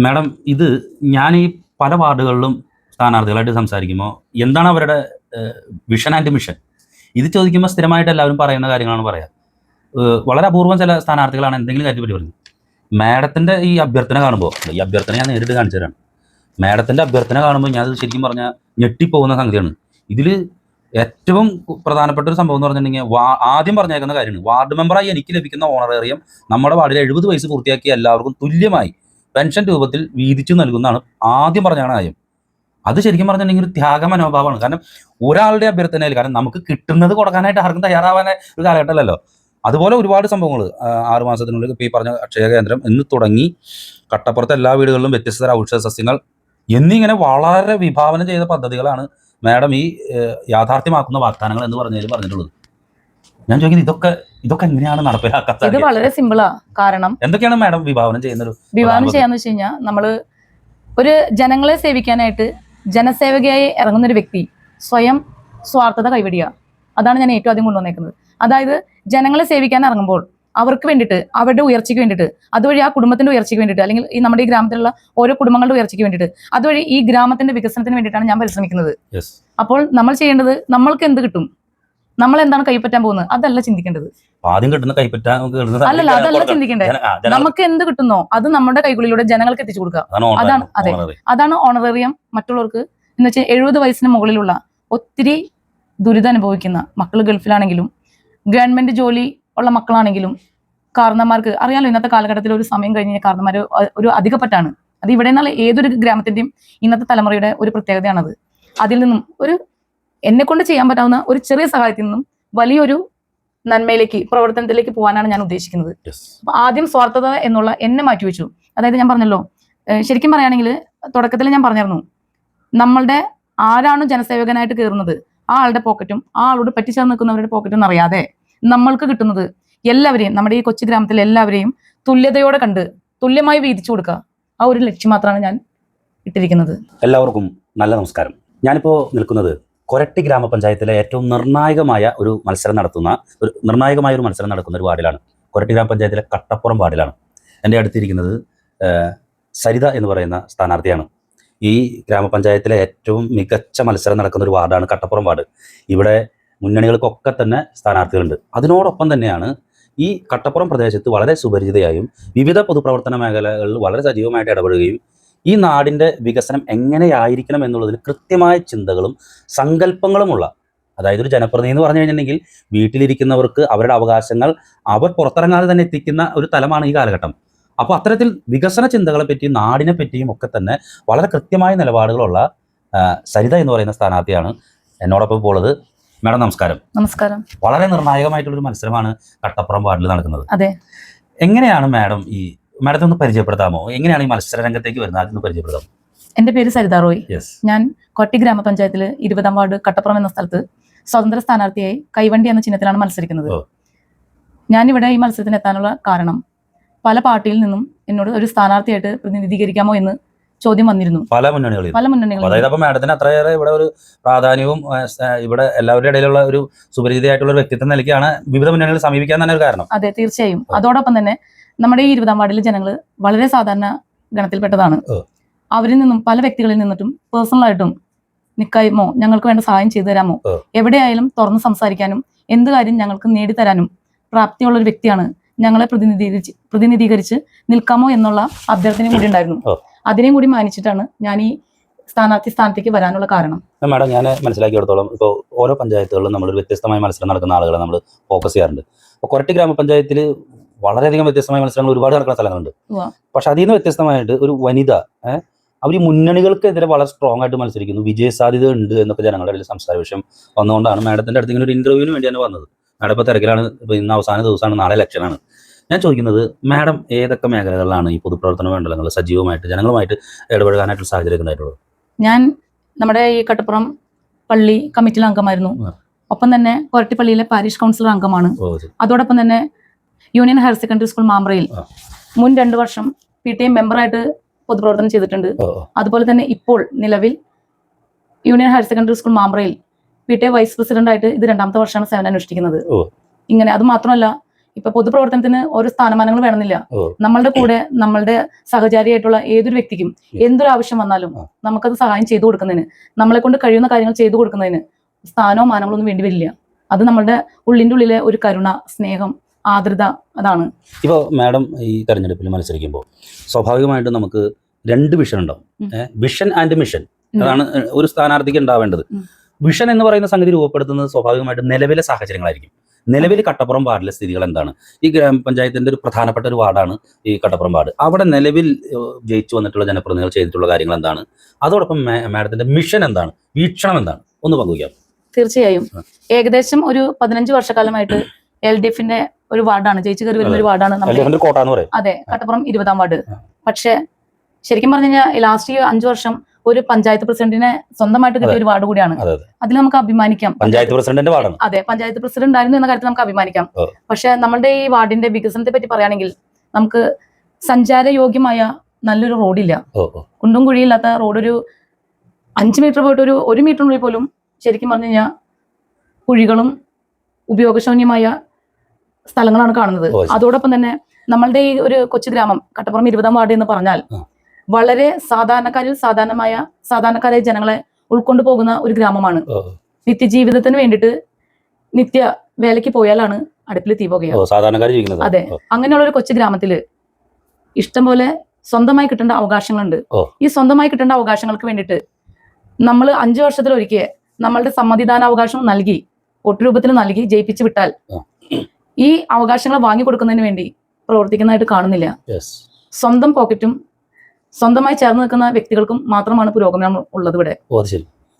Madam, ഇത് ഞാൻ ഈ പല വാർഡുകളിലും സ്ഥാനാർത്ഥികളായിട്ട് സംസാരിക്കുമ്പോൾ എന്താണ് അവരുടെ വിഷൻ ആൻഡ് മിഷൻ, ഇത് ചോദിക്കുമ്പോൾ സ്ഥിരമായിട്ട് എല്ലാവരും പറയുന്ന കാര്യങ്ങളാണ് പറയാം. വളരെ അപൂർവം ചില സ്ഥാനാർത്ഥികളാണ് എന്തെങ്കിലും കാര്യത്തെ പറ്റി പറയുന്നത്. മാഡത്തിൻ്റെ ഈ അഭ്യർത്ഥന കാണുമ്പോൾ, ഈ അഭ്യർത്ഥന ഞാൻ നേരിട്ട് കാണിച്ചു തരാണ്. മാഡത്തിൻ്റെ അഭ്യർത്ഥന കാണുമ്പോൾ ഞാൻ ശരിക്കും പറഞ്ഞാൽ ഞെട്ടിപ്പോകുന്ന സംഗതിയാണ്. ഇതിൽ ഏറ്റവും പ്രധാനപ്പെട്ട ഒരു സംഭവം എന്ന് പറഞ്ഞിട്ടുണ്ടെങ്കിൽ, ആദ്യം പറഞ്ഞേക്കുന്ന കാര്യമാണ്, വാർഡ് മെമ്പറായി എനിക്ക് ലഭിക്കുന്ന ഓണറേറിയം നമ്മുടെ വാർഡിൽ 70 വയസ്സ് പൂർത്തിയാക്കിയ എല്ലാവർക്കും തുല്യമായി പെൻഷൻ രൂപത്തിൽ വീതിച്ചു നൽകുന്നതാണ് ആദ്യം പറഞ്ഞാണ് കാര്യം. അത് ശരിക്കും പറഞ്ഞിട്ടുണ്ടെങ്കിൽ ഒരു ത്യാഗ മനോഭാവമാണ്. കാരണം ഒരാളുടെ അഭ്യർത്ഥനയിൽ, കാരണം നമുക്ക് കിട്ടുന്നത് കൊടുക്കാനായിട്ട് ആർക്കും തയ്യാറാവാൻ ഒരു കാലഘട്ടമല്ലല്ലോ. അതുപോലെ ഒരുപാട് സംഭവങ്ങൾ 6 മാസത്തിനുള്ളിൽ ഇപ്പോൾ ഈ പറഞ്ഞ അക്ഷയ കേന്ദ്രം എന്ന് തുടങ്ങി കട്ടപ്പുറത്തെ എല്ലാ വീടുകളിലും വ്യത്യസ്ത ഔഷധ സസ്യങ്ങൾ എന്നിങ്ങനെ വളരെ വിഭാവനം ചെയ്ത പദ്ധതികളാണ് മാഡം ഈ യാഥാർത്ഥ്യമാക്കുന്ന വാഗ്ദാനങ്ങൾ എന്ന് പറഞ്ഞിട്ടുള്ളത്. ഞാൻ ചോദിക്കുന്നത് ഇതൊക്കെ എങ്ങനെയാണ് നടപ്പിലാക്കാത്തത്? ഇത് വളരെ സിമ്പിളാ. കാരണം എന്തൊക്കെയാണ് മാഡം വിഭാവനം ചെയ്യുന്നത്? വിഭാവനം ചെയ്യാന്ന് വെച്ച് കഴിഞ്ഞാൽ, നമ്മള് ഒരു ജനങ്ങളെ സേവിക്കാനായിട്ട് ജനസേവകയായി ഇറങ്ങുന്ന ഒരു വ്യക്തി സ്വയം സ്വാർത്ഥത കൈവെടിയുക, അതാണ് ഞാൻ ഏറ്റവും ആദ്യം കൊണ്ടുവന്നേക്കുന്നത്. അതായത് ജനങ്ങളെ സേവിക്കാൻ ഇറങ്ങുമ്പോൾ അവർക്ക് വേണ്ടിയിട്ട്, അവരുടെ ഉയർച്ചയ്ക്ക് വേണ്ടിയിട്ട്, അതുവഴി ആ കുടുംബത്തിന്റെ ഉയർച്ചയ്ക്ക് വേണ്ടിയിട്ട്, അല്ലെങ്കിൽ ഈ നമ്മുടെ ഈ ഗ്രാമത്തിലുള്ള ഓരോ കുടുംബങ്ങളുടെ ഉയർച്ചയ്ക്ക് വേണ്ടിയിട്ട്, അതുവഴി ഈ ഗ്രാമത്തിന്റെ വികസനത്തിന് വേണ്ടിയിട്ടാണ് ഞാൻ പരിശ്രമിക്കുന്നത്. അപ്പോൾ നമ്മൾ ചെയ്യേണ്ടത്, നമ്മൾക്ക് എന്ത് കിട്ടും, നമ്മൾ എന്താണ് കൈപ്പറ്റാൻ പോകുന്നത്, അതല്ല ചിന്തിക്കേണ്ടത്. ആദ്യം കിട്ടുന്ന അല്ലല്ല, അതല്ല ചിന്തിക്കേണ്ടത്. നമുക്ക് എന്ത് കിട്ടുന്നോ അത് നമ്മുടെ കൈകളിലൂടെ ജനങ്ങൾക്ക് എത്തിച്ചു കൊടുക്കുക. അതാണ് അതാണ് ഓണറേറിയം. മറ്റുള്ളവർക്ക് എന്ന് വെച്ചാൽ 70 വയസ്സിന് മുകളിലുള്ള ഒത്തിരി ദുരിതം അനുഭവിക്കുന്ന മക്കൾ, ഗൾഫിലാണെങ്കിലും ഗവൺമെന്റ് ജോലി ഉള്ള മക്കളാണെങ്കിലും, കാരണന്മാർക്ക് അറിയാലോ, ഇന്നത്തെ കാലഘട്ടത്തിൽ ഒരു സമയം കഴിഞ്ഞ് കാരണന്മാർ ഒരു അധികപ്പറ്റാണ്. അത് ഇവിടെ നിന്നുള്ള ഏതൊരു ഗ്രാമത്തിന്റെയും ഇന്നത്തെ തലമുറയുടെ ഒരു പ്രത്യേകതയാണത്. അതിൽ നിന്നും എന്നെ കൊണ്ട് ചെയ്യാൻ പറ്റാവുന്ന ഒരു ചെറിയ സഹായത്തിൽ നിന്നും വലിയൊരു നന്മയിലേക്ക്, പ്രവർത്തനത്തിലേക്ക് പോകാനാണ് ഞാൻ ഉദ്ദേശിക്കുന്നത്. അപ്പൊ ആദ്യം സ്വാർത്ഥത എന്നുള്ള എന്നെ മാറ്റിവെച്ചു. അതായത് ഞാൻ പറഞ്ഞല്ലോ, ശരിക്കും പറയുകയാണെങ്കിൽ തുടക്കത്തിൽ ഞാൻ പറഞ്ഞിരുന്നു, നമ്മളുടെ ആരാണ് ജനസേവകനായിട്ട് കയറുന്നത് ആ ആളുടെ പോക്കറ്റും ആ ആളോട് പറ്റിച്ചേർന്ന് നിൽക്കുന്നവരുടെ പോക്കറ്റും അറിയാതെ നമ്മൾക്ക് കിട്ടുന്നത് എല്ലാവരെയും, നമ്മുടെ ഈ കൊച്ചു ഗ്രാമത്തിലെ എല്ലാവരെയും തുല്യതയോടെ കണ്ട് തുല്യമായി വീതിച്ചു കൊടുക്കുക, ആ ഒരു ലക്ഷ്യം മാത്രമാണ് ഞാൻ ഇട്ടിരിക്കുന്നത്. എല്ലാവർക്കും നല്ല നമസ്കാരം. ഞാനിപ്പോൾ നിൽക്കുന്നത് കൊരട്ടി ഗ്രാമപഞ്ചായത്തിലെ ഏറ്റവും നിർണായകമായ ഒരു മത്സരം നടത്തുന്ന ഒരു വാർഡിലാണ്. കൊരട്ടി ഗ്രാമപഞ്ചായത്തിലെ കട്ടപ്പുറം വാർഡിലാണ്. എൻ്റെ അടുത്തിരിക്കുന്നത് സരിത എന്ന് പറയുന്ന സ്ഥാനാർത്ഥിയാണ്. ഈ ഗ്രാമപഞ്ചായത്തിലെ ഏറ്റവും മികച്ച മത്സരം നടക്കുന്ന ഒരു വാർഡാണ് കട്ടപ്പുറം വാർഡ്. ഇവിടെ മുന്നണികൾക്കൊക്കെ തന്നെ സ്ഥാനാർത്ഥികളുണ്ട്. അതിനോടൊപ്പം തന്നെയാണ് ഈ കട്ടപ്പുറം പ്രദേശത്ത് വളരെ സുപരിചിതയായും വിവിധ പൊതുപ്രവർത്തന മേഖലകളിൽ വളരെ സജീവമായിട്ട് ഇടപെടുകയും ഈ നാടിൻ്റെ വികസനം എങ്ങനെയായിരിക്കണം എന്നുള്ളതിൽ കൃത്യമായ ചിന്തകളും സങ്കല്പങ്ങളുമുള്ള, അതായത് ഒരു ജനപ്രതിനിധി എന്ന് പറഞ്ഞു കഴിഞ്ഞിട്ടുണ്ടെങ്കിൽ വീട്ടിലിരിക്കുന്നവർക്ക് അവരുടെ അവകാശങ്ങൾ അവർ പുറത്തിറങ്ങാതെ തന്നെ എത്തിക്കുന്ന ഒരു തലമാണ് ഈ കാലഘട്ടം. അപ്പോൾ അത്തരത്തിൽ വികസന ചിന്തകളെ പറ്റിയും നാടിനെ പറ്റിയും ഒക്കെ തന്നെ വളരെ കൃത്യമായ നിലപാടുകളുള്ള സരിത എന്ന് പറയുന്ന സ്ഥാനാർത്ഥിയാണ് എന്നോടൊപ്പം ഉള്ളത്. മാഡം നമസ്കാരം. നമസ്കാരം. വളരെ നിർണായകമായിട്ടുള്ളൊരു മത്സരമാണ് കട്ടപ്പുറം വാർഡിൽ നടക്കുന്നത്. അതെ. എങ്ങനെയാണ് മാഡം മാഡത്തെ ഒന്ന് പരിചയപ്പെടുത്താമോ? എങ്ങനെയാണ് ഈ മത്സര രംഗത്തേക്ക് വരുന്നത്? അതൊന്ന് പരിചയപ്പെടുത്താമോ? എൻ്റെ പേര് സരിത റോയ്. ഞാൻ കൊരട്ടി ഗ്രാമപഞ്ചായത്തിൽ 20-ാം വാർഡ് കട്ടപ്പുറം എന്ന സ്ഥലത്ത് സ്വതന്ത്ര സ്ഥാനാർത്ഥിയായി കൈവണ്ടി എന്ന ചിഹ്നത്തിലാണ് മത്സരിക്കുന്നത്. ഞാനിവിടെ ഈ മത്സരത്തിന് എത്താനുള്ള കാരണം, പല പാർട്ടിയിൽ നിന്നും എന്നോട് ഒരു സ്ഥാനാർത്ഥിയായിട്ട് പ്രതിനിധീകരിക്കാമോ എന്ന് ചോദ്യം വന്നിരുന്നു. പല മുന്നണികളും. അതായത് അപ്പോൾ മാഡത്തിന് അത്രയേറെ ഇവിടെ ഒരു പ്രാധാന്യവും ഇവിടെ എല്ലാവരുടെ ഇടയിലുള്ള ഒരു സുപരിചിതയായിട്ടുള്ള ഒരു വ്യക്തിത്വം നിലയ്ക്കാണ് വിവിധ മുന്നണികൾ സമീപിക്കാൻ തന്നെ ഒരു കാരണം. അതെ, തീർച്ചയായും. അതോടൊപ്പം തന്നെ നമ്മുടെ ഈ 20-ാം വാർഡിലെ ജനങ്ങൾ വളരെ സാധാരണ ഗണത്തിൽപ്പെട്ടതാണ്. അവരിൽ നിന്നും, പല വ്യക്തികളിൽ നിന്നിട്ടും പേഴ്സണലായിട്ടും നിൽക്കാമോ, ഞങ്ങൾക്ക് വേണ്ട സഹായം ചെയ്തു തരാമോ, എവിടെയായാലും തുറന്ന് സംസാരിക്കാനും എന്ത് കാര്യം ഞങ്ങൾക്ക് നേടിത്തരാനും പ്രാപ്തിയുള്ള ഒരു വ്യക്തിയാണ്. ഞങ്ങളെ പ്രതിനിധീകരിച്ച് നിൽക്കാമോ എന്നുള്ള അഭ്യർത്ഥനയും കൂടി ഉണ്ടായിരുന്നു. അതിനെയും കൂടി മാനിച്ചിട്ടാണ് ഞാൻ ഈ സ്ഥാനാർത്ഥിക്ക് വരാനുള്ള കാരണം. മാഡം, ഞാൻ മനസ്സിലാക്കിയിടത്തോളം ഇപ്പോൾ ഓരോ പഞ്ചായത്തുകളിലും നമ്മളൊരു വ്യത്യസ്തമായ മത്സരം നടക്കുന്ന ആളുകളെ നമ്മൾ ഫോക്കസ് ചെയ്യാറുണ്ട്. അപ്പോൾ കൊരട്ടി ഗ്രാമപഞ്ചായത്തിൽ വളരെയധികം വ്യത്യസ്തമായ മത്സരങ്ങൾ ഒരുപാട് നടക്കുന്ന സ്ഥലങ്ങളുണ്ട്. പക്ഷെ അതിൽ നിന്ന് വ്യത്യസ്തമായിട്ട് ഒരു വനിത അവർ മുന്നണികൾക്കെതിരെ വളരെ സ്ട്രോങ് ആയിട്ട് മത്സരിക്കുന്നു, വിജയസാധ്യത ഉണ്ട് എന്നൊക്കെ ജനങ്ങളുടെ ഇടയിൽ സംസാര വിഷയം വന്നുകൊണ്ടാണ് മാഡത്തിൻ്റെ അടുത്ത് ഇങ്ങനെ ഒരു ഇന്റർവ്യൂവിന് വേണ്ടി തന്നെ വന്നത്. മാഡം ഇപ്പോൾ തിരക്കിലാണ്. ഇപ്പോൾ ഇന്ന് അവസാന ദിവസമാണ്, നാളെ ഇലക്ഷനാണ്. ഞാൻ ചോദിക്കുന്നത്, മാഡം ഏതൊക്കെ മേഖലകളിലാണ് ഈ പൊതുപ്രവർത്തന മണ്ഡലങ്ങൾ സജീവമായിട്ട് ജനങ്ങളുമായിട്ട് ഇടപെടാനായിട്ടുള്ള സാഹചര്യം ഉണ്ടായിട്ടുള്ളത്? ഞാൻ നമ്മുടെ ഈ കട്ടപ്പുറം പള്ളി കമ്മിറ്റിയിലെ അംഗമായിരുന്നു. ഒപ്പം തന്നെ കൊരട്ടിപ്പള്ളിയിലെ പാരിഷ് കൗൺസിലർ അംഗമാണ്. അതോടൊപ്പം തന്നെ യൂണിയൻ ഹയർ സെക്കൻഡറി സ്കൂൾ മാമ്പ്രയിൽ മുൻ 2 വർഷം PTA മെമ്പറായിട്ട് പൊതുപ്രവർത്തനം ചെയ്തിട്ടുണ്ട്. അതുപോലെ തന്നെ ഇപ്പോൾ നിലവിൽ യൂണിയൻ ഹയർ സെക്കൻഡറി സ്കൂൾ മാമ്പ്രയിൽ PTA വൈസ് പ്രസിഡന്റ് ആയിട്ട് ഇത് 2ാമത്തെ വർഷമാണ് സേവനം അനുഷ്ഠിക്കുന്നത്. ഇങ്ങനെ അത് മാത്രമല്ല, ഇപ്പൊ പൊതുപ്രവർത്തനത്തിന് ഓരോ സ്ഥാനമാനങ്ങൾ വേണമെന്നില്ല. നമ്മളുടെ കൂടെ നമ്മളുടെ സഹചാരിയായിട്ടുള്ള ഏതൊരു വ്യക്തിക്കും എന്തൊരു ആവശ്യം വന്നാലും നമുക്കത് സഹായം ചെയ്തു കൊടുക്കുന്നതിന്, നമ്മളെ കൊണ്ട് കഴിയുന്ന കാര്യങ്ങൾ ചെയ്തു കൊടുക്കുന്നതിന് സ്ഥാനമോ മാനങ്ങളോ ഒന്നും വേണ്ടി വരില്ല. അത് നമ്മളുടെ ഉള്ളിന്റെ ഉള്ളിലെ ഒരു കരുണ, സ്നേഹം, ആർദ്രത, അതാണ്. ഇപ്പോൾ മാഡം ഈ തെരഞ്ഞെടുപ്പിൽ മത്സരിക്കുമ്പോൾ സ്വാഭാവികമായിട്ടും നമുക്ക് 2 വിഷൻ ഉണ്ടാവും. വിഷൻ ആൻഡ് മിഷൻ, അതാണ് ഒരു സ്ഥാനാർത്ഥിക്ക് ഉണ്ടാവേണ്ടത്. വിഷൻ എന്ന് പറയുന്ന സംഗതി രൂപപ്പെടുത്തുന്നത് സ്വാഭാവികമായിട്ടും നിലവിലെ സാഹചര്യങ്ങളായിരിക്കും. നിലവിൽ കട്ടപ്പുറം വാർഡിലെ സ്ഥിതികൾ എന്താണ്? ഈ ഗ്രാമപഞ്ചായത്തിന്റെ ഒരു പ്രധാനപ്പെട്ട ഒരു വാർഡാണ് ഈ കട്ടപ്പുറം വാർഡ്. അവിടെ നിലവിൽ ജയിച്ചു വന്നിട്ടുള്ള ജനപ്രതിനിധികൾ ചെയ്തിട്ടുള്ള കാര്യങ്ങൾ എന്താണ്? അതോടൊപ്പം മാഡത്തിന്റെ മിഷൻ എന്താണ്, വീക്ഷണം എന്താണ്, ഒന്ന് പങ്കുവയ്ക്കാം. തീർച്ചയായും. ഏകദേശം ഒരു 15 വർഷക്കാലമായിട്ട് LDFന്റെ ഒരു വാർഡാണ്, ജയിച്ചു കയറി വരുന്ന ഒരു വാർഡാണ് അതെ, കട്ടപ്പുറം 20-ാം വാർഡ്. പക്ഷെ ശരിക്കും പറഞ്ഞു കഴിഞ്ഞാൽ ലാസ്റ്റ് 5 വർഷം ഒരു പഞ്ചായത്ത് പ്രസിഡന്റിനെ സ്വന്തമായിട്ട് കിട്ടിയ ഒരു വാർഡ് കൂടിയാണ്. അതിൽ നമുക്ക് അഭിമാനിക്കാം. പഞ്ചായത്ത് പ്രസിഡന്റ് വാർഡാണ്. അതെ, പഞ്ചായത്ത് പ്രസിഡന്റ് ആയിരുന്നു എന്ന കാര്യത്തിൽ നമുക്ക് അഭിമാനിക്കാം. പക്ഷെ നമ്മളുടെ ഈ വാർഡിന്റെ വികസനത്തെ പറ്റി പറയുകയാണെങ്കിൽ നമുക്ക് സഞ്ചാരയോഗ്യമായ നല്ലൊരു റോഡില്ല. കുണ്ടും കുഴിയില്ലാത്ത റോഡ്, ഒരു 5 മീറ്റർ പോയിട്ട് ഒരു 1 മീറ്ററിനുള്ളിൽ പോലും ശരിക്കും പറഞ്ഞു കഴിഞ്ഞാൽ കുഴികളും ഉപയോഗശൂന്യമായ സ്ഥലങ്ങളാണ് കാണുന്നത്. അതോടൊപ്പം തന്നെ നമ്മളുടെ ഈ ഒരു കൊച്ചു ഗ്രാമം കട്ടപ്പുറം 20-ാം വാർഡ് എന്ന് പറഞ്ഞാൽ വളരെ സാധാരണക്കാരായ ജനങ്ങളെ ഉൾക്കൊണ്ടു പോകുന്ന ഒരു ഗ്രാമമാണ്. നിത്യജീവിതത്തിന് വേണ്ടിയിട്ട് നിത്യ വേലയ്ക്ക് പോയാലാണ് അടുപ്പിൽ തീ പോകുക. അതെ, അങ്ങനെയുള്ള ഒരു കൊച്ചു ഗ്രാമത്തില് ഇഷ്ടംപോലെ സ്വന്തമായി കിട്ടേണ്ട അവകാശങ്ങളുണ്ട്. ഈ സ്വന്തമായി കിട്ടേണ്ട അവകാശങ്ങൾക്ക് വേണ്ടിയിട്ട് നമ്മൾ 5 വർഷത്തിലൊരിക്കൽ നമ്മളുടെ സമ്മതിദാനാവകാശം നൽകി, ഒട്ടുരൂപത്തിൽ നൽകി ജയിപ്പിച്ചു വിട്ടാൽ ഈ അവകാശങ്ങൾ വാങ്ങിക്കൊടുക്കുന്നതിന് വേണ്ടി പ്രവർത്തിക്കുന്നതായിട്ട് കാണുന്നില്ല. സ്വന്തം പോക്കറ്റും സ്വന്തമായി ചേർന്ന് നിൽക്കുന്ന വ്യക്തികൾക്കും മാത്രമാണ് പുരോഗമനം ഉള്ളത് ഇവിടെ.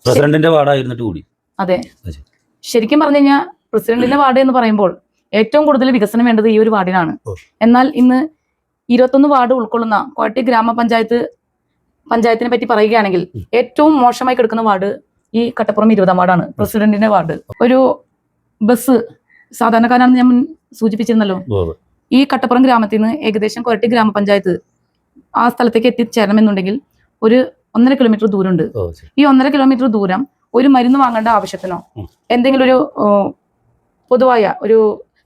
പ്രസിഡന്റിന്റെ വാർഡായിരുന്നിട്ട് കൂടി. അതെ, ശരിക്കും പറഞ്ഞു കഴിഞ്ഞാൽ പ്രസിഡന്റിന്റെ വാർഡ് എന്ന് പറയുമ്പോൾ ഏറ്റവും കൂടുതൽ വികസനം വേണ്ടത് ഈ ഒരു വാർഡിനാണ്. എന്നാൽ ഇന്ന് 21 വാർഡ് ഉൾക്കൊള്ളുന്ന കോട്ടയം ഗ്രാമപഞ്ചായത്തിനെ പറ്റി പറയുകയാണെങ്കിൽ ഏറ്റവും മോശമായി കിടക്കുന്ന വാർഡ് ഈ കട്ടപ്പുറം 20-ാം വാർഡാണ്, പ്രസിഡന്റിന്റെ വാർഡ്. ഒരു ബസ്, സാധാരണക്കാരാണെന്ന് ഞാൻ സൂചിപ്പിച്ചിരുന്നല്ലോ, ഈ കട്ടപ്പുറം ഗ്രാമത്തിൽ നിന്ന് ഏകദേശം കൊരട്ടി ഗ്രാമപഞ്ചായത്ത് ആ സ്ഥലത്തേക്ക് എത്തിച്ചേരണമെന്നുണ്ടെങ്കിൽ ഒരു 1.5 കിലോമീറ്റർ ദൂരമുണ്ട്. ഈ 1.5 കിലോമീറ്റർ ദൂരം ഒരു മരുന്ന് വാങ്ങേണ്ട ആവശ്യത്തിനോ, എന്തെങ്കിലും ഒരു പൊതുവായ ഒരു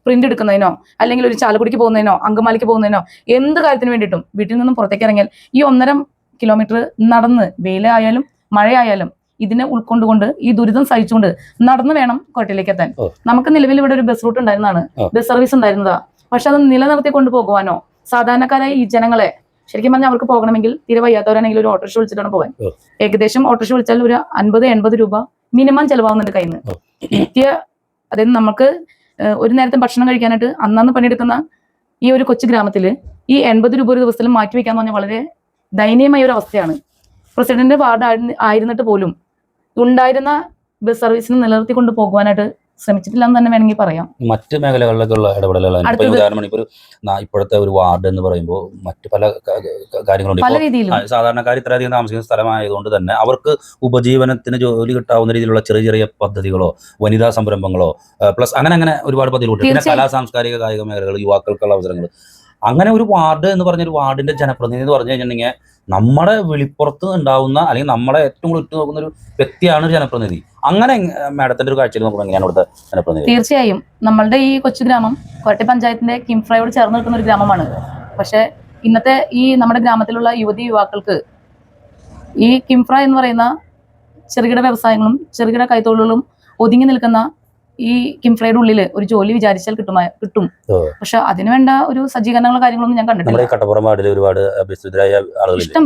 പ്രിന്റ് എടുക്കുന്നതിനോ, അല്ലെങ്കിൽ ഒരു ചാലക്കുടിക്ക് പോകുന്നതിനോ, അങ്കമാലിക്ക് പോകുന്നതിനോ, എന്ത് കാര്യത്തിന് വേണ്ടിയിട്ടും വീട്ടിൽ നിന്നും പുറത്തേക്ക് ഇറങ്ങിയാൽ ഈ 1.5 കിലോമീറ്റർ നടന്ന്, വെയിലായാലും മഴയായാലും ഇതിനെ ഉൾക്കൊണ്ടുകൊണ്ട് ഈ ദുരിതം സഹിച്ചുകൊണ്ട് നടന്നു വേണം കോട്ടയിലേക്ക് എത്താൻ. നമുക്ക് നിലവിൽ ഇവിടെ ഒരു ബസ് റൂട്ട് ഉണ്ടായിരുന്നതാണ്, ബസ് സർവീസ് ഉണ്ടായിരുന്നതാ. പക്ഷെ അത് നിലനിർത്തി കൊണ്ടുപോകുവാനോ സാധാരണക്കാരായ ഈ ജനങ്ങളെ, ശരിക്കും പറഞ്ഞാൽ അവർക്ക് പോകണമെങ്കിൽ തീരെ വയ്യാത്തവരാണെങ്കിൽ ഒരു ഓട്ടോറിക്ഷ വിളിച്ചിട്ടാണ് പോകാൻ. ഏകദേശം ഓട്ടോറിക്ഷ വിളിച്ചാൽ ഒരു 50-80 രൂപ മിനിമം ചെലവാകുന്നുണ്ട് കയ്യിൽ നിന്ന്. അതായത് നമുക്ക് ഒരു നേരത്തെ ഭക്ഷണം കഴിക്കാനായിട്ട് അന്നന്ന് പണിയെടുക്കുന്ന ഈ ഒരു കൊച്ചു ഗ്രാമത്തിൽ ഈ 80 രൂപ ഒരു ദിവസത്തിൽ മാറ്റി വെക്കാന്ന് പറഞ്ഞാൽ വളരെ ദയനീയമായ ഒരു അവസ്ഥയാണ്. പ്രസിഡന്റ് വാർഡ് ആയിരുന്നിട്ട് പോലും ഉണ്ടായിരുന്ന ബസ് സർവീസിന് നിലനിർത്തിക്കൊണ്ട് പോകുവാനായിട്ട് ശ്രമിച്ചിട്ടില്ല എന്ന് തന്നെ വേണമെങ്കിൽ പറയാം. മറ്റ് മേഖലകളിലേക്കുള്ള ഇടപെടലുകൾ ഇപ്പോഴത്തെ ഒരു വാർഡ് എന്ന് പറയുമ്പോൾ മറ്റു പല കാര്യങ്ങളുണ്ട്. പല രീതിയിലും സാധാരണക്കാർ ഇത്രയധികം താമസിക്കുന്ന സ്ഥലമായതുകൊണ്ട് തന്നെ അവർക്ക് ഉപജീവനത്തിന് ജോലി കിട്ടാവുന്ന രീതിയിലുള്ള ചെറിയ ചെറിയ പദ്ധതികളോ വനിതാ സംരംഭങ്ങളോ പ്ലസ് അങ്ങനെ ഒരുപാട് പദ്ധതികളുണ്ട്. പിന്നെ കലാ സാംസ്കാരിക കായിക മേഖലകൾ, യുവാക്കൾക്കുള്ള അവസരങ്ങൾ. അങ്ങനെ ഒരു വാർഡ് എന്ന് പറഞ്ഞൊരു വാർഡിന്റെ ജനപ്രതിനിധി എന്ന് പറഞ്ഞു കഴിഞ്ഞിട്ടുണ്ടെങ്കിൽ നമ്മുടെ വെളിപ്പുറത്ത് ഉണ്ടാവുന്ന അല്ലെങ്കിൽ നമ്മളെ ഏറ്റവും കൂടുതൽ ഉറ്റു നോക്കുന്ന ഒരു വ്യക്തിയാണ് ഒരു ജനപ്രതിനിധി. അങ്ങനെ മാഡത്തിന്റെ ഒരു കാഴ്ചയിൽ നോക്കുമ്പോൾ എങ്ങനെയാണ് ഇവിടുത്തെ ജനപ്രതിനിധി? തീർച്ചയായും നമ്മളുടെ ഈ കൊച്ചു ഗ്രാമം കോട്ടയം പഞ്ചായത്തിന്റെ കിംഫ്രയോട് ചേർന്ന് നിൽക്കുന്ന ഒരു ഗ്രാമമാണ്. പക്ഷെ ഇന്നത്തെ ഈ നമ്മുടെ ഗ്രാമത്തിലുള്ള യുവാക്കൾക്ക് ഈ കിംഫ്ര എന്ന് പറയുന്ന ചെറുകിട വ്യവസായങ്ങളും ചെറുകിട കൈത്തൊഴിലുകളും ഒതുങ്ങി നിൽക്കുന്ന ഈ കിംഫ്രയുടെ ഉള്ളില് ഒരു ജോലി വിചാരിച്ചാൽ കിട്ടും. പക്ഷെ അതിനുവേണ്ട ഒരു സജ്ജീകരണങ്ങളോ കാര്യങ്ങളൊന്നും ഞാൻ കണ്ടിട്ടില്ല. കട്ടപ്പുറം വാർഡിൽ ഒരുപാട് ഇഷ്ടം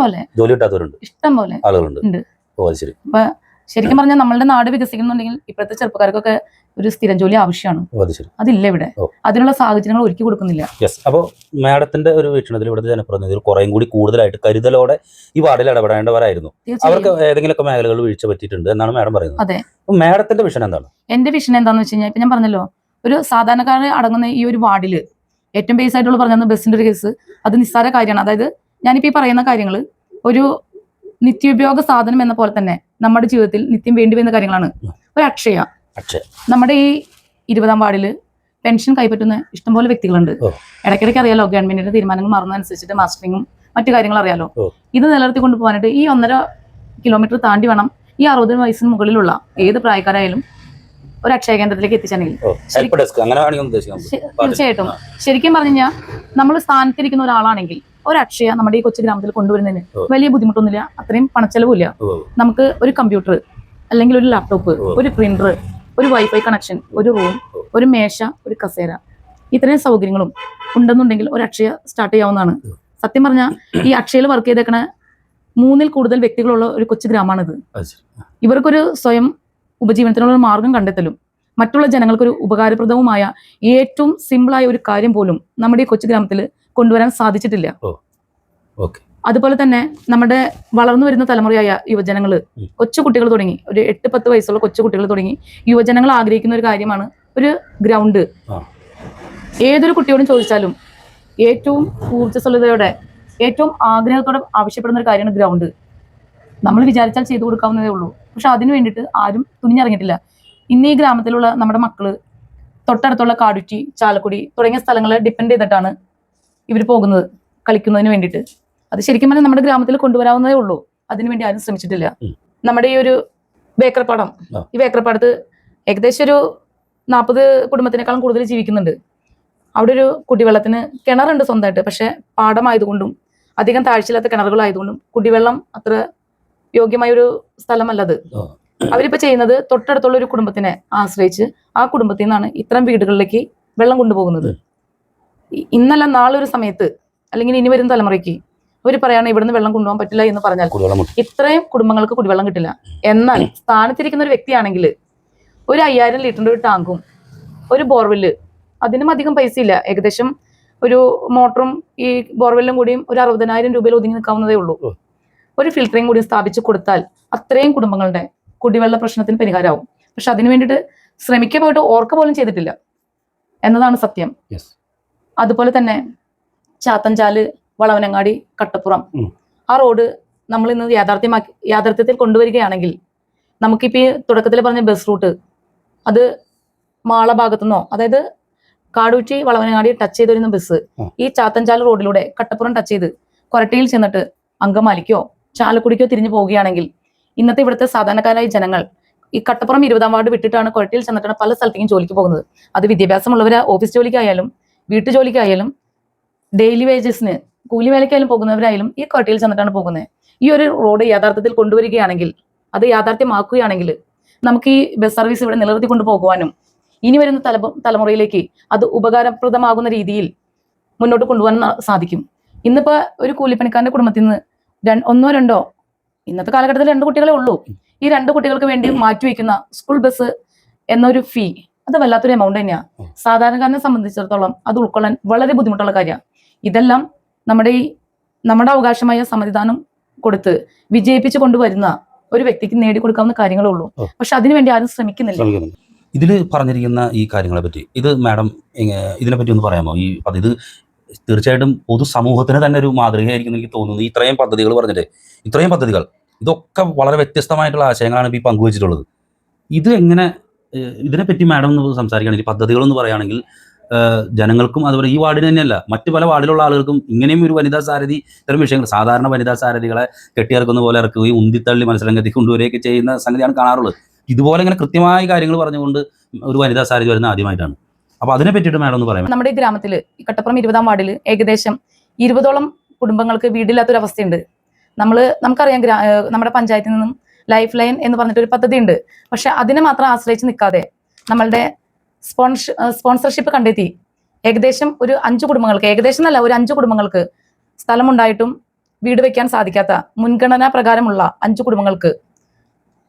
പോലെ ആളുകളുണ്ട്. അപ്പൊ ശരിക്കും പറഞ്ഞാൽ നമ്മളുടെ നാട് വികസിക്കുന്നുണ്ടെങ്കിൽ ഇപ്പോഴത്തെ ചെറുപ്പക്കാർക്കൊക്കെ ഒരു സ്ഥിരം ജോലി ആവശ്യമാണ്. അതില്ല ഇവിടെ, അതിനുള്ള സാഹചര്യങ്ങൾ ഒരുക്കി കൊടുക്കുന്നില്ല. അപ്പോൾ മാഡത്തിന്റെ ഒരു വീക്ഷണത്തിൽ ഇവിടുത്തെ ജനപ്രതിനിധികൾ കുറേയും കൂടി കൂടുതലായിട്ട് കരുതലോടെ ഈ വാർഡിൽ ഇടപെടേണ്ടവരായിരുന്നു. അവർക്ക് ഏതെങ്കിലുമൊക്കെ മേഖലകൾ വീഴ്ച പറ്റിയിട്ടുണ്ട് എന്നാണ് മാഡം പറയുന്നത്. അതെ. മാഡത്തിന്റെ വിഷൻ എന്താണ്? എന്റെ വിഷൻ എന്താണെന്ന് വെച്ച് കഴിഞ്ഞാൽ ഇപ്പൊ ഞാൻ പറഞ്ഞല്ലോ, ഒരു സാധാരണക്കാരെ അടങ്ങുന്ന ഈ ഒരു വാർഡില് ഏറ്റവും ബേസ് ആയിട്ടുള്ള പറഞ്ഞത് ബസ്സിന്റെ ഒരു കേസ്, അത് നിസ്സാര കാര്യമാണ്. അതായത് ഞാനിപ്പോ ഈ പറയുന്ന കാര്യങ്ങൾ ഒരു നിത്യോപയോഗ സാധനം എന്ന പോലെ തന്നെ നമ്മുടെ ജീവിതത്തിൽ നിത്യം വേണ്ടി വരുന്ന കാര്യങ്ങളാണ്. ഒരു അക്ഷയ, നമ്മുടെ ഈ 20-ാം വാർഡില് പെൻഷൻ കൈപ്പറ്റുന്ന ഇഷ്ടംപോലെ വ്യക്തികളുണ്ട്. ഇടയ്ക്കിടയ്ക്ക് അറിയാലോ, ഗവൺമെന്റിന്റെ തീരുമാനങ്ങൾ മാറുന്നതനുസരിച്ചിട്ട് മാസ്റ്ററിങ്ങും മറ്റു കാര്യങ്ങൾ അറിയാലോ. ഇത് നിലനിർത്തി കൊണ്ടുപോകാനായിട്ട് ഈ 1.5 കിലോമീറ്റർ താണ്ടി വേണം ഈ 60 വയസ്സിന് മുകളിലുള്ള ഏത് പ്രായക്കാരായാലും ഒരു അക്ഷയ കേന്ദ്രത്തിലേക്ക് എത്തിച്ചാണെങ്കിൽ തീർച്ചയായിട്ടും ശരിക്കും പറഞ്ഞു കഴിഞ്ഞാൽ നമ്മൾ സ്ഥാനത്തിരിക്കുന്ന ഒരാളാണെങ്കിൽ ഒരു അക്ഷയ നമ്മുടെ ഈ കൊച്ചു ഗ്രാമത്തിൽ കൊണ്ടുവരുന്നതിന് വലിയ ബുദ്ധിമുട്ടൊന്നുമില്ല, അത്രയും പണച്ചെലവില്ല. നമുക്ക് ഒരു കമ്പ്യൂട്ടർ അല്ലെങ്കിൽ ഒരു ലാപ്ടോപ്പ്, ഒരു പ്രിന്റർ, ഒരു വൈഫൈ കണക്ഷൻ, ഒരു റൂം, ഒരു മേശ, ഒരു കസേര, ഇത്രയും സൗകര്യങ്ങളും ഉണ്ടെന്നുണ്ടെങ്കിൽ ഒരു അക്ഷയ സ്റ്റാർട്ട് ചെയ്യാവുന്നതാണ്. സത്യം പറഞ്ഞാൽ ഈ അക്ഷയയിൽ വർക്ക് ചെയ്തേക്കണ 3-ൽ കൂടുതൽ വ്യക്തികളുള്ള ഒരു കൊച്ചു ഗ്രാമമാണിത്. ഇവർക്കൊരു സ്വയം ഉപജീവനത്തിനുള്ള മാർഗം കണ്ടെത്തലും മറ്റുള്ള ജനങ്ങൾക്കൊരു ഉപകാരപ്രദവുമായ ഏറ്റവും സിമ്പിളായ ഒരു കാര്യം പോലും നമ്മുടെ ഈ കൊച്ചു ഗ്രാമത്തിൽ കൊണ്ടുവരാൻ സാധിച്ചിട്ടില്ല. അതുപോലെ തന്നെ നമ്മുടെ വളർന്നു വരുന്ന തലമുറയായ യുവജനങ്ങള്, കൊച്ചുകുട്ടികൾ തുടങ്ങി ഒരു 8-10 വയസ്സുള്ള കൊച്ചുകുട്ടികൾ തുടങ്ങി യുവജനങ്ങൾ ആഗ്രഹിക്കുന്ന ഒരു കാര്യമാണ് ഒരു ഗ്രൗണ്ട്. ഏതൊരു കുട്ടിയോടും ചോദിച്ചാലും ഏറ്റവും ഊർജ്ജസ്വലതയോടെ ഏറ്റവും ആഗ്രഹത്തോടെ ആവശ്യപ്പെടുന്ന ഒരു കാര്യമാണ് ഗ്രൗണ്ട്. നമ്മൾ വിചാരിച്ചാൽ ചെയ്തു കൊടുക്കാവുന്നതേ ഉള്ളൂ. പക്ഷെ അതിനു വേണ്ടിയിട്ട് ആരും തുനിഞ്ഞിറങ്ങിയിട്ടില്ല. ഇന്ന് ഈ ഗ്രാമത്തിലുള്ള നമ്മുടെ മക്കള് തൊട്ടടുത്തുള്ള കാടുറ്റി, ചാലക്കുടി തുടങ്ങിയ സ്ഥലങ്ങളെ ഡിപ്പെൻഡ് ചെയ്തിട്ടാണ് ഇവർ പോകുന്നത് കളിക്കുന്നതിന് വേണ്ടിയിട്ട്. അത് ശരിക്കും പറഞ്ഞാൽ നമ്മുടെ ഗ്രാമത്തിൽ കൊണ്ടുവരാവുന്നതേ ഉള്ളൂ. അതിനുവേണ്ടി ആരും ശ്രമിച്ചിട്ടില്ല. നമ്മുടെ ഈ ഒരു ബേക്കർപ്പാടം, ഈ ബേക്കർപ്പാടത്ത് ഏകദേശം ഒരു 40 കുടുംബത്തിനേക്കാളും കൂടുതൽ ജീവിക്കുന്നുണ്ട്. അവിടെ ഒരു കുടിവെള്ളത്തിന് കിണറുണ്ട് സ്വന്തമായിട്ട്. പക്ഷെ പാടമായതുകൊണ്ടും അധികം താഴ്ചയില്ലാത്ത കിണറുകളായതുകൊണ്ടും കുടിവെള്ളം അത്ര യോഗ്യമായ ഒരു സ്ഥലമല്ലത്. അവരിപ്പോ ചെയ്യുന്നത് തൊട്ടടുത്തുള്ള ഒരു കുടുംബത്തിനെ ആശ്രയിച്ച് ആ കുടുംബത്തിൽ നിന്നാണ് ഇത്തരം വീടുകളിലേക്ക് വെള്ളം കൊണ്ടുപോകുന്നത്. ഇന്നല്ല നാളെ ഒരു സമയത്ത് അല്ലെങ്കിൽ ഇനി വരുന്ന തലമുറയ്ക്ക് അവർ പറയാണ് ഇവിടുന്ന് വെള്ളം കൊണ്ടുപോകാൻ പറ്റില്ല എന്ന് പറഞ്ഞാൽ ഇത്രയും കുടുംബങ്ങൾക്ക് കുടിവെള്ളം കിട്ടില്ല. എന്നാൽ സ്ഥാനത്തിരിക്കുന്ന ഒരു വ്യക്തിയാണെങ്കിൽ ഒരു 5000 ലിറ്ററിന്റെ ഒരു ടാങ്കും ഒരു ബോർവെല്ല്, അതിനും അധികം പൈസയില്ല, ഏകദേശം ഒരു മോട്ടറും ഈ ബോർവെല്ലും കൂടിയും ഒരു 60,000 രൂപയിൽ ഒതുങ്ങി നിൽക്കാവുന്നതേ ഉള്ളൂ. ഒരു ഫിൽറ്ററിങ് കൂടി സ്ഥാപിച്ച് കൊടുത്താൽ അത്രയും കുടുംബങ്ങളുടെ കുടിവെള്ള പ്രശ്നത്തിന് പരിഹാരമാവും. പക്ഷെ അതിനു വേണ്ടിയിട്ട് ശ്രമിക്കാൻ പോയിട്ട് ഓർക്ക പോലും ചെയ്തിട്ടില്ല എന്നതാണ് സത്യം. അതുപോലെ തന്നെ ചാത്തഞ്ചാല്, വളവനങ്ങാടി, കട്ടപ്പുറം ആ റോഡ് നമ്മൾ ഇന്ന് യാഥാർത്ഥ്യത്തിൽ കൊണ്ടുവരികയാണെങ്കിൽ നമുക്കിപ്പോൾ ഈ തുടക്കത്തിൽ പറഞ്ഞ ബസ് റൂട്ട് അത് മാള ഭാഗത്തുനിന്നോ, അതായത് കാടൂറ്റി വളവനങ്ങാടി ടച്ച് ചെയ്ത് വരുന്ന ബസ് ഈ ചാത്തഞ്ചാൽ റോഡിലൂടെ കട്ടപ്പുറം ടച്ച് ചെയ്ത് കൊരട്ടിയിൽ ചെന്നിട്ട് അങ്കമാലിക്കോ ചാലക്കുടിക്കോ തിരിഞ്ഞു പോവുകയാണെങ്കിൽ ഇന്നത്തെ ഇവിടുത്തെ സാധാരണക്കാരായ ജനങ്ങൾ ഈ കട്ടപ്പുറം 20-ാം വാർഡ് വിട്ടിട്ടാണ് കൊരട്ടിയിൽ ചെന്നിട്ടാണ് പല സ്ഥലത്തേക്കും ജോലിക്ക് പോകുന്നത്. അത് വിദ്യാഭ്യാസമുള്ളവരെ ഓഫീസ് ജോലിക്കായാലും വീട്ടു ജോലിക്കായാലും ഡെയിലി വേജസിന് കൂലി വേലയ്ക്കായാലും പോകുന്നവരായാലും ഈ കൊരട്ടിയിൽ ചെന്നിട്ടാണ് പോകുന്നത്. ഈ ഒരു റോഡ് യഥാർത്ഥത്തിൽ കൊണ്ടുവരികയാണെങ്കിൽ, അത് യാഥാർത്ഥ്യമാക്കുകയാണെങ്കിൽ നമുക്ക് ഈ ബസ് സർവീസ് ഇവിടെ നിലനിർത്തി കൊണ്ടുപോകുവാനും ഇനി വരുന്ന തലമുറയിലേക്ക് അത് ഉപകാരപ്രദമാകുന്ന രീതിയിൽ മുന്നോട്ട് കൊണ്ടുപോകാൻ സാധിക്കും. ഇന്നിപ്പോ ഒരു കൂലിപ്പണിക്കാരന്റെ കുടുംബത്തിൽ നിന്ന് 1-2, ഇന്നത്തെ കാലഘട്ടത്തിൽ 2 കുട്ടികളെ ഉള്ളൂ. ഈ 2 കുട്ടികൾക്ക് വേണ്ടി മാറ്റിവെക്കുന്ന സ്കൂൾ ബസ് എന്നൊരു ഫീ അത് വല്ലാത്തൊരു എമൗണ്ട് തന്നെയാണ്. സാധാരണക്കാരനെ സംബന്ധിച്ചിടത്തോളം അത് ഉൾക്കൊള്ളാൻ വളരെ ബുദ്ധിമുട്ടുള്ള കാര്യമാണ്. ഇതെല്ലാം നമ്മുടെ അവകാശമായ സമ്മതിദാനം കൊടുത്ത് വിജയിപ്പിച്ചു കൊണ്ടുവരുന്ന ഒരു വ്യക്തിക്ക് നേടിക്കൊടുക്കാവുന്ന കാര്യങ്ങളേ ഉള്ളൂ. പക്ഷെ അതിനുവേണ്ടി ആരും ശ്രമിക്കുന്നില്ല. ഇതിൽ പറഞ്ഞിരിക്കുന്ന ഈ കാര്യങ്ങളെ പറ്റി ഇത് മാഡം ഇതിനെപ്പറ്റി ഒന്ന് പറയാമോ? ഇത് തീർച്ചയായിട്ടും പൊതുസമൂഹത്തിന് തന്നെ ഒരു മാതൃകയായിരിക്കും എനിക്ക് തോന്നുന്നു. ഇത്രയും പദ്ധതികൾ പറഞ്ഞിട്ട് ഇത്രയും പദ്ധതികൾ ഇതൊക്കെ വളരെ വ്യത്യസ്തമായിട്ടുള്ള ആശയങ്ങളാണ് ഇപ്പോൾ ഈ പങ്കുവച്ചിട്ടുള്ളത്. ഇത് എങ്ങനെ ഇതിനെപ്പറ്റി മാഡം ഒന്ന് സംസാരിക്കുകയാണെങ്കിൽ പദ്ധതികളെന്ന് പറയുകയാണെങ്കിൽ ജനങ്ങൾക്കും അതുപോലെ ഈ വാർഡിന് തന്നെയല്ല മറ്റു പല വാർഡിലുള്ള ആളുകൾക്കും ഇങ്ങനെയും ഒരു വനിതാ സാരഥി ഇത്തരം വിഷയങ്ങൾ സാധാരണ വനിതാ സാരഥികളെ കെട്ടിയിറക്കുന്ന പോലെ ഇറക്കുകയും ഉന്തിത്തള്ളി മത്സരംഗത്തിൽ കൊണ്ടുവരികയൊക്കെ ചെയ്യുന്ന സംഗതിയാണ് കാണാറുള്ളത്. ഇതുപോലെ ഇങ്ങനെ കൃത്യമായ കാര്യങ്ങൾ പറഞ്ഞുകൊണ്ട് ഒരു വനിതാ സാരഥി വരുന്ന ആദ്യമായിട്ടാണ്. അപ്പൊ അതിനെ പറ്റിയിട്ട് മാഡം ഒന്ന് പറയാം. നമ്മുടെ ഈ ഗ്രാമത്തിൽ കട്ടപ്പുറം 20-ാം വാർഡിൽ ഏകദേശം 20ഓളം കുടുംബങ്ങൾക്ക് വീടില്ലാത്തൊരവസ്ഥയുണ്ട്. നമുക്കറിയാം നമ്മുടെ പഞ്ചായത്തിൽ നിന്നും ലൈഫ് ലൈൻ എന്ന് പറഞ്ഞിട്ടൊരു പദ്ധതി ഉണ്ട്. പക്ഷെ അതിനെ മാത്രം ആശ്രയിച്ച് നിൽക്കാതെ നമ്മളുടെ സ്പോൺസർഷിപ്പ് കണ്ടെത്തി ഏകദേശം ഒരു 5 കുടുംബങ്ങൾക്ക്, ഏകദേശം അല്ല ഒരു 5 കുടുംബങ്ങൾക്ക് സ്ഥലമുണ്ടായിട്ടും വീട് വെക്കാൻ സാധിക്കാത്ത മുൻഗണനാ പ്രകാരമുള്ള 5 കുടുംബങ്ങൾക്ക്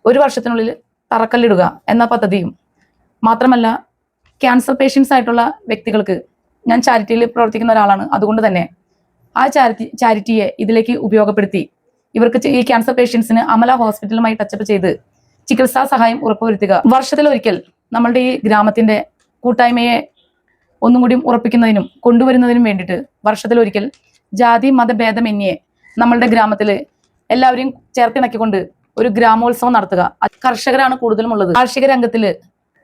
1 വർഷത്തിനുള്ളിൽ തറക്കല്ലിടുക എന്ന പദ്ധതിയും, മാത്രമല്ല ക്യാൻസർ പേഷ്യൻസ് ആയിട്ടുള്ള വ്യക്തികൾക്ക്, ഞാൻ ചാരിറ്റിയിൽ പ്രവർത്തിക്കുന്ന ഒരാളാണ്, അതുകൊണ്ട് തന്നെ ആ ചാരിറ്റിയെ ഇതിലേക്ക് ഉപയോഗപ്പെടുത്തി ഇവർക്ക് ഈ ക്യാൻസർ പേഷ്യൻസിന് അമല ഹോസ്പിറ്റലുമായി ടച്ചപ്പ് ചെയ്ത് ചികിത്സാ സഹായം ഉറപ്പുവരുത്തുക. വർഷത്തിലൊരിക്കൽ നമ്മളുടെ ഈ ഗ്രാമത്തിന്റെ കൂട്ടായ്മയെ ഒന്നും കൂടി ഉറപ്പിക്കുന്നതിനും കൊണ്ടുവരുന്നതിനും വേണ്ടിയിട്ട് വർഷത്തിലൊരിക്കൽ ജാതി മതഭേദമന്യേ നമ്മളുടെ ഗ്രാമത്തിൽ എല്ലാവരെയും ചേർത്തിണക്കിക്കൊണ്ട് ഒരു ഗ്രാമോത്സവം നടത്തുക. കർഷകരാണ് കൂടുതലും ഉള്ളത്. കാർഷിക രംഗത്തിൽ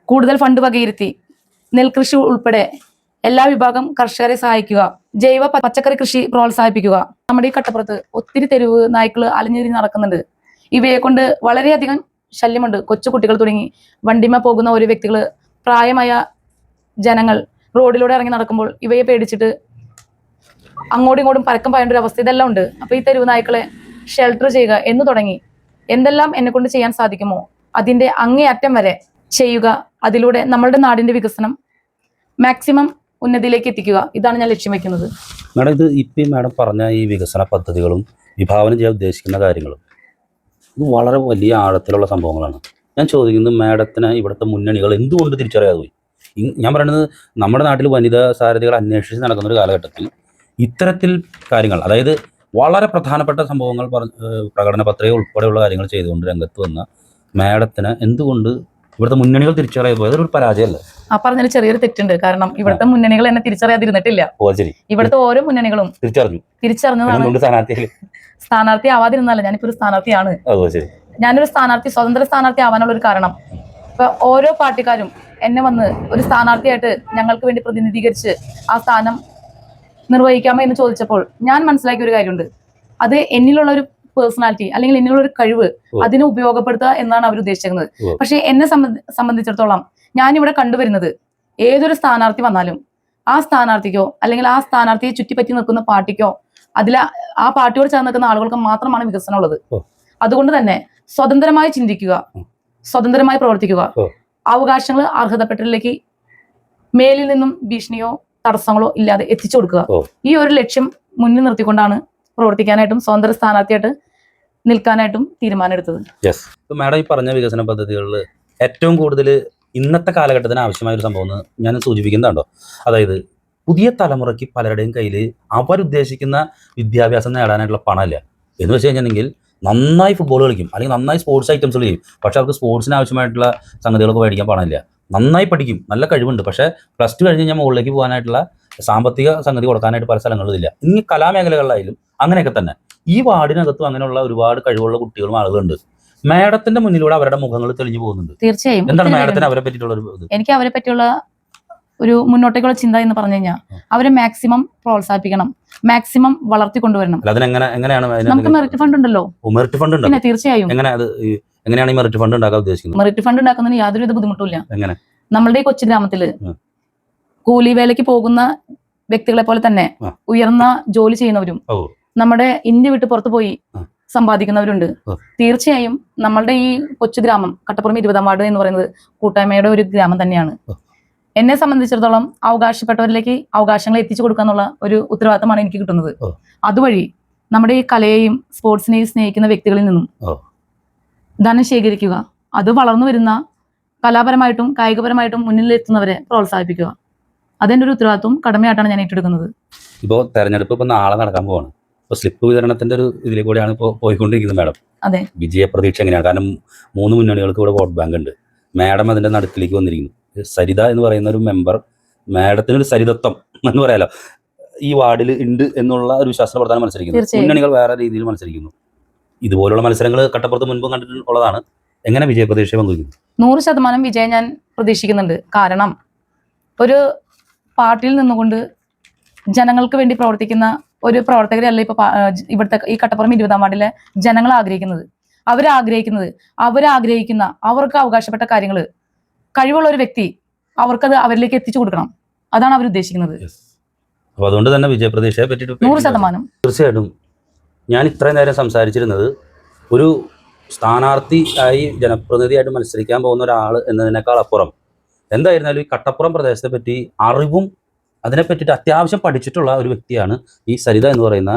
കൂടുതൽ ഫണ്ട് വകയിരുത്തി നെൽകൃഷി ഉൾപ്പെടെ എല്ലാ വിഭാഗം കർഷകരെ സഹായിക്കുക, ജൈവ പച്ചക്കറി കൃഷി പ്രോത്സാഹിപ്പിക്കുക. നമ്മുടെ ഈ കട്ടപ്പുറത്ത് ഒത്തിരി തെരുവ് നായ്ക്കൾ അലഞ്ഞിരിഞ്ഞ് നടക്കുന്നുണ്ട്. ഇവയെ കൊണ്ട് വളരെയധികം ശല്യമുണ്ട്. കൊച്ചു കുട്ടികൾ തുടങ്ങി വണ്ടിമ പോകുന്ന ഓരോ വ്യക്തികൾ, പ്രായമായ ജനങ്ങൾ റോഡിലൂടെ ഇറങ്ങി നടക്കുമ്പോൾ ഇവയെ പേടിച്ചിട്ട് അങ്ങോട്ടും ഇങ്ങോട്ടും പരക്കം പായേണ്ട ഒരു അവസ്ഥ ഇതെല്ലാം ഉണ്ട്. അപ്പൊ ഈ തെരുവ് നായ്ക്കളെ ഷെൽട്ടർ ചെയ്യുക എന്ന് തുടങ്ങി എന്തെല്ലാം എന്നെ കൊണ്ട് ചെയ്യാൻ സാധിക്കുമോ അതിന്റെ അങ്ങേയറ്റം വരെ ചെയ്യുക. അതിലൂടെ നമ്മളുടെ നാടിന്റെ വികസനം മാക്സിമം ഉന്നതിയിലേക്ക് എത്തിക്കുക. ഇതാണ് ഞാൻ ലക്ഷ്യം വെക്കുന്നത്. മാഡം, ഇത് ഇപ്പം മാഡം പറഞ്ഞ ഈ വികസന പദ്ധതികളും വിഭാവനം ചെയ്യാൻ ഉദ്ദേശിക്കുന്ന കാര്യങ്ങളും ഇത് വളരെ വലിയ ആഴത്തിലുള്ള സംഭവങ്ങളാണ്. ഞാൻ ചോദിക്കുന്നത്, മാഡത്തിന് ഇവിടുത്തെ മുന്നണികൾ എന്തുകൊണ്ട് തിരിച്ചറിയാതെ പോയി? ഞാൻ പറയുന്നത്, നമ്മുടെ നാട്ടിൽ വനിതാ സാരഥികൾ അന്വേഷിച്ച് നടക്കുന്ന ഒരു കാലഘട്ടത്തിൽ ഇത്തരത്തിൽ കാര്യങ്ങൾ, അതായത് വളരെ പ്രധാനപ്പെട്ട സംഭവങ്ങൾ പ്രകടന പത്രിക ഉൾപ്പെടെയുള്ള കാര്യങ്ങൾ ചെയ്തുകൊണ്ട് രംഗത്ത് വന്ന മാഡത്തിന് എന്തുകൊണ്ട് ഇവിടുത്തെ മുന്നണികൾ തിരിച്ചറിയാതെ പോയത്? അതൊരു പരാജയമല്ല. ആ പറഞ്ഞതിൽ ചെറിയൊരു തെറ്റുണ്ട്. കാരണം ഇവിടുത്തെ മുന്നണികൾ എന്നെ തിരിച്ചറിയാതിരുന്നിട്ടില്ല. ഇവിടുത്തെ ഓരോ മുന്നണികളും തിരിച്ചറിഞ്ഞതാണ്. സ്ഥാനാർത്ഥി ആവാതിരുന്നല്ല, ഞാനിപ്പോ ഒരു സ്ഥാനാർത്ഥിയാണ്. ഞാനൊരു സ്ഥാനാർത്ഥി, സ്വതന്ത്ര സ്ഥാനാർത്ഥി ആവാനുള്ള ഒരു കാരണം, ഇപ്പൊ ഓരോ പാർട്ടിക്കാരും എന്നെ വന്ന് ഒരു സ്ഥാനാർത്ഥിയായിട്ട് ഞങ്ങൾക്ക് വേണ്ടി പ്രതിനിധീകരിച്ച് ആ സ്ഥാനം നിർവഹിക്കാമോ എന്ന് ചോദിച്ചപ്പോൾ ഞാൻ മനസ്സിലാക്കിയ ഒരു കാര്യമുണ്ട്. അത് എന്നിലുള്ള ഒരു പേഴ്സണാലിറ്റി അല്ലെങ്കിൽ എന്നിലുള്ള ഒരു കഴിവ് അതിനെ ഉപയോഗപ്പെടുത്തുക എന്നാണ് അവർ ഉദ്ദേശിക്കുന്നത്. പക്ഷെ എന്നെ സംബന്ധിച്ചിടത്തോളം ഞാനിവിടെ കണ്ടുവരുന്നത്, ഏതൊരു സ്ഥാനാർത്ഥി വന്നാലും ആ സ്ഥാനാർത്ഥിക്കോ അല്ലെങ്കിൽ ആ സ്ഥാനാർത്ഥിയെ ചുറ്റിപ്പറ്റി നിൽക്കുന്ന പാർട്ടിക്കോ ആ പാർട്ടിയോട് ചേർന്ന് നിൽക്കുന്ന ആളുകൾക്ക് മാത്രമാണ് വികസനം ഉള്ളത്. അതുകൊണ്ട് തന്നെ സ്വതന്ത്രമായി ചിന്തിക്കുക, സ്വതന്ത്രമായി പ്രവർത്തിക്കുക, അവകാശങ്ങൾ അർഹതപ്പെട്ടവരിലേക്ക് മേലിൽ നിന്നും ഭീഷണിയോ തടസ്സങ്ങളോ ഇല്ലാതെ എത്തിച്ചു കൊടുക്കുക. ഈ ഒരു ലക്ഷ്യം മുന്നിൽ നിർത്തിക്കൊണ്ടാണ് പ്രവർത്തിക്കാനായിട്ടും സ്വതന്ത്ര സ്ഥാനാർത്ഥിയായിട്ട് നിൽക്കാനായിട്ടും തീരുമാനമെടുത്തത്. മാഡം ഈ പറഞ്ഞ വികസന പദ്ധതികളിൽ ഏറ്റവും കൂടുതൽ ഇന്നത്തെ കാലഘട്ടത്തിന് ആവശ്യമായ ഒരു സംഭവം ഞാൻ സൂചിപ്പിക്കുന്നുണ്ടോ? അതായത് പുതിയ തലമുറയ്ക്ക് പലരുടെയും കയ്യിൽ അവരുദ്ദേശിക്കുന്ന വിദ്യാഭ്യാസം നേടാനായിട്ടുള്ള പണമില്ല. എന്ന് വെച്ച് കഴിഞ്ഞിട്ടുണ്ടെങ്കിൽ നന്നായി ഫുട്ബോൾ കളിക്കും, അല്ലെങ്കിൽ നന്നായി സ്പോർട്സ് ഐറ്റംസുകൾ ചെയ്യും, പക്ഷെ അവർക്ക് സ്പോർട്സിന് ആവശ്യമായിട്ടുള്ള സംഗതികളൊക്കെ മേടിക്കാൻ പണമില്ല. നന്നായി പഠിക്കും, നല്ല കഴിവുണ്ട്, പക്ഷേ പ്ലസ് ടു കഴിഞ്ഞ് കഴിഞ്ഞാൽ മുകളിലേക്ക് പോകാനായിട്ടുള്ള സാമ്പത്തിക സംഗതി കൊടുക്കാനായിട്ട് പല സ്ഥലങ്ങളിലും ഇല്ല. ഇനി കലാമേഖലകളിലായാലും അങ്ങനെയൊക്കെ തന്നെ. ഈ വാർഡിനകത്തും അങ്ങനെയുള്ള ഒരുപാട് കഴിവുള്ള കുട്ടികളും ആളുകളുണ്ട്. മാഡത്തിന്റെ മുന്നിലൂടെ അവരുടെ മുഖങ്ങൾ തെളിഞ്ഞു പോകുന്നുണ്ട്. തീർച്ചയായും. എന്താണ് മാഡത്തിന് അവരെ പറ്റിയിട്ടുള്ള ഒരു ഇത്? എനിക്ക് അവരെ പറ്റിയുള്ള ഒരു മുന്നോട്ടേക്കുള്ള ചിന്ത എന്ന് പറഞ്ഞു കഴിഞ്ഞാൽ, അവരെ മാക്സിമം പ്രോത്സാഹിപ്പിക്കണം, മാക്സിമം വളർത്തിക്കൊണ്ടുവരണം. നമുക്ക് മെറിറ്റ് ഫണ്ട് ഉണ്ടല്ലോ. മെറിറ്റ് ഫണ്ട് ഉണ്ട്. പിന്നെ തീർച്ചയായും. എങ്ങനെയാണ് ഈ മെറിറ്റ് ഫണ്ട് ഉണ്ടാക്കാൻ ഉദ്ദേശിക്കുന്നത്? മെറിറ്റ് ഫണ്ട് ഉണ്ടാക്കുന്നതിന് യാതൊരുവിധ ബുദ്ധിമുട്ടില്ല. നമ്മളുടെ ഈ കൊച്ചു ഗ്രാമത്തില് കൂലി വേലയ്ക്ക് പോകുന്ന വ്യക്തികളെ പോലെ തന്നെ ഉയർന്ന ജോലി ചെയ്യുന്നവരും നമ്മുടെ ഇന്ത്യ വിട്ട് പുറത്തു പോയി സമ്പാദിക്കുന്നവരുണ്ട്. തീർച്ചയായും നമ്മളുടെ ഈ കൊച്ചു ഗ്രാമം കട്ടപ്പുറം 20-ാം വാർഡ് എന്ന് പറയുന്നത് കൂട്ടായ്മയുടെ ഒരു ഗ്രാമം തന്നെയാണ്. എന്നെ സംബന്ധിച്ചിടത്തോളം അവകാശപ്പെട്ടവരിലേക്ക് അവകാശങ്ങൾ എത്തിച്ചു കൊടുക്കുക എന്നുള്ള ഒരു ഉത്തരവാദിത്തമാണ് എനിക്ക് കിട്ടുന്നത്. അതുവഴി നമ്മുടെ ഈ കലയെയും സ്പോർട്സിനെയും സ്നേഹിക്കുന്ന വ്യക്തികളിൽ നിന്നും ധനം ശേഖരിക്കുക, അത് വളർന്നു വരുന്ന കലാപരമായിട്ടും കായികപരമായിട്ടും മുന്നിലെത്തുന്നവരെ പ്രോത്സാഹിപ്പിക്കുക. അതെന്റെ ഒരു ഉത്തരവാദിത്വം, കടമയായിട്ടാണ് ഞാൻ ഏറ്റെടുക്കുന്നത്. ഇപ്പോൾ തെരഞ്ഞെടുപ്പ് ഇപ്പൊ നാളെ നടക്കാൻ പോവാണ്. ഇപ്പൊ സ്ലിപ്പ് വിതരണത്തിന്റെ ഒരു ഇതിലെ കൂടെയാണ് ഇപ്പോൾ പോയിക്കൊണ്ടിരിക്കുന്നത്. മാഡം, അതെ, വിജയ പ്രതീക്ഷ എങ്ങനെയാണ്? കാരണം 3 മുന്നണികൾക്ക് ഇവിടെ വോട്ട് ബാങ്ക് ഉണ്ട്. മാഡം അതിന്റെ നടുക്കിലേക്ക് വന്നിരിക്കുന്നു. സരിത എന്ന് പറയുന്ന ഒരു മെമ്പർ, മാഡത്തിനൊരു സരിതത്വം എന്ന് പറയാലോ ഈ വാർഡിൽ ഉണ്ട് എന്നുള്ള ഒരു വിശ്വാസ പ്രധാനം മത്സരിക്കുന്നു. മുന്നണികൾ വേറെ രീതിയിൽ മത്സരിക്കുന്നു. ഇതുപോലുള്ള മത്സരങ്ങൾ കട്ടപ്പുറത്ത് മുൻപ് കണ്ടിട്ടുള്ളതാണ്. എങ്ങനെ വിജയ പ്രതീക്ഷ പങ്കുവയ്ക്കുന്നു? 100% വിജയം ഞാൻ പ്രതീക്ഷിക്കുന്നുണ്ട്. കാരണം ഒരു പാർട്ടിയിൽ നിന്നുകൊണ്ട് ജനങ്ങൾക്ക് വേണ്ടി പ്രവർത്തിക്കുന്ന ഒരു പ്രവർത്തകരല്ല ഇപ്പൊ ഇവിടുത്തെ ഈ കട്ടപ്പുറം 20-ാം വാർഡിലെ ജനങ്ങൾ ആഗ്രഹിക്കുന്നത്. അവരാഗ്രഹിക്കുന്ന അവർക്ക് അവകാശപ്പെട്ട കാര്യങ്ങൾ കഴിവുള്ള ഒരു വ്യക്തി അവർക്കത് അവരിലേക്ക് എത്തിച്ചു കൊടുക്കണം. അതാണ് അവർ ഉദ്ദേശിക്കുന്നത്. അപ്പൊ അതുകൊണ്ട് തന്നെ വിജയപ്രതീക്ഷയെ പറ്റിയിട്ട് 100%. തീർച്ചയായിട്ടും ഞാൻ ഇത്രയും നേരം സംസാരിച്ചിരുന്നത് ഒരു സ്ഥാനാർത്ഥി ആയി ജനപ്രതിനിധിയായിട്ട് മത്സരിക്കാൻ പോകുന്ന ഒരാൾ എന്നതിനേക്കാൾ അപ്പുറം എന്തായിരുന്നാലും ഈ കട്ടപ്പുറം പ്രദേശത്തെ പറ്റി അറിവും അതിനെ പറ്റിയിട്ട് അത്യാവശ്യം പഠിച്ചിട്ടുള്ള ഒരു വ്യക്തിയാണ് ഈ സരിത എന്ന് പറയുന്ന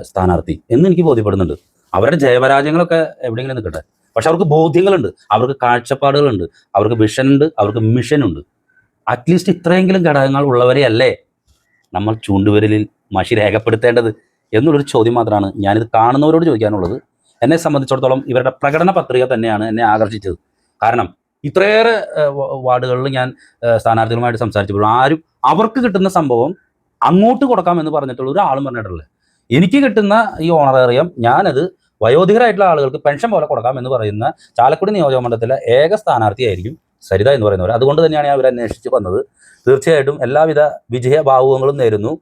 സ്ഥാനാർത്ഥി എന്ന് എനിക്ക് ബോധ്യപ്പെടുന്നുണ്ട്. അവരുടെ ജയപരാജയങ്ങളൊക്കെ എവിടെയെങ്കിലും നിൽക്കട്ടെ, പക്ഷെ അവർക്ക് ബോധ്യങ്ങളുണ്ട്, അവർക്ക് കാഴ്ചപ്പാടുകളുണ്ട്, അവർക്ക് വിഷനുണ്ട്, അവർക്ക് മിഷനുണ്ട്. അറ്റ്ലീസ്റ്റ് ഇത്രയെങ്കിലും ഘടകങ്ങൾ ഉള്ളവരെയല്ലേ നമ്മൾ ചൂണ്ടുവിരലിൽ മഷി രേഖപ്പെടുത്തേണ്ടത് എന്നുള്ളൊരു ചോദ്യം മാത്രമാണ് ഞാനിത് കാണുന്നവരോട് ചോദിക്കാനുള്ളത്. എന്നെ സംബന്ധിച്ചിടത്തോളം ഇവരുടെ പ്രകടന പത്രിക തന്നെയാണ് എന്നെ ആകർഷിച്ചത്. കാരണം ഇത്രയേറെ വാർഡുകളിൽ ഞാൻ സ്ഥാനാർത്ഥികളുമായിട്ട് സംസാരിച്ചപ്പോൾ ആരും അവർക്ക് കിട്ടുന്ന സംഭവം അങ്ങോട്ട് കൊടുക്കാമെന്ന് പറഞ്ഞിട്ടുള്ള ഒരാളും പറഞ്ഞിട്ടില്ല. എനിക്ക് കിട്ടുന്ന ഈ ഓണറേറിയം ഞാനത് വയോധികരായിട്ടുള്ള ആളുകൾക്ക് പെൻഷൻ പോലെ കൊടുക്കാമെന്ന് പറയുന്ന ചാലക്കുടി നിയോജകമണ്ഡലത്തിലെ ഏക സ്ഥാനാർത്ഥിയായിരിക്കും സരിത എന്ന് പറയുന്നവർ. അതുകൊണ്ട് തന്നെയാണ് ഞാൻ അവരെ അന്വേഷിച്ച് വന്നത്. തീർച്ചയായിട്ടും എല്ലാവിധ വിജയഭാവുകങ്ങളും നേരുന്നു.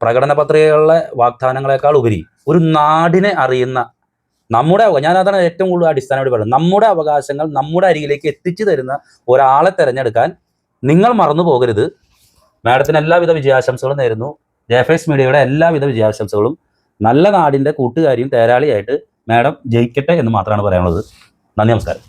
പ്രകടന പത്രികകളിലെ വാഗ്ദാനങ്ങളെക്കാൾ ഉപരി ഒരു നാടിനെ അറിയുന്ന ഞാൻ അതാണ് ഏറ്റവും കൂടുതൽ അടിസ്ഥാനമായിട്ട് പറയുന്നത്. നമ്മുടെ അവകാശങ്ങൾ നമ്മുടെ അരികിലേക്ക് എത്തിച്ചു തരുന്ന ഒരാളെ തിരഞ്ഞെടുക്കാൻ നിങ്ങൾ മറന്നു പോകരുത്. മാഡത്തിന് എല്ലാവിധ വിജയാശംസകളും നേരുന്നു. ജെഫേഴ്സ് മീഡിയയുടെ എല്ലാവിധ വിജയാശംസകളും. നല്ല നാടിൻ്റെ കൂട്ടുകാരിയും തേരാളിയായിട്ട് മാഡം ജയിക്കട്ടെ എന്ന് മാത്രമാണ് പറയാനുള്ളത്. നന്ദി, നമസ്കാരം.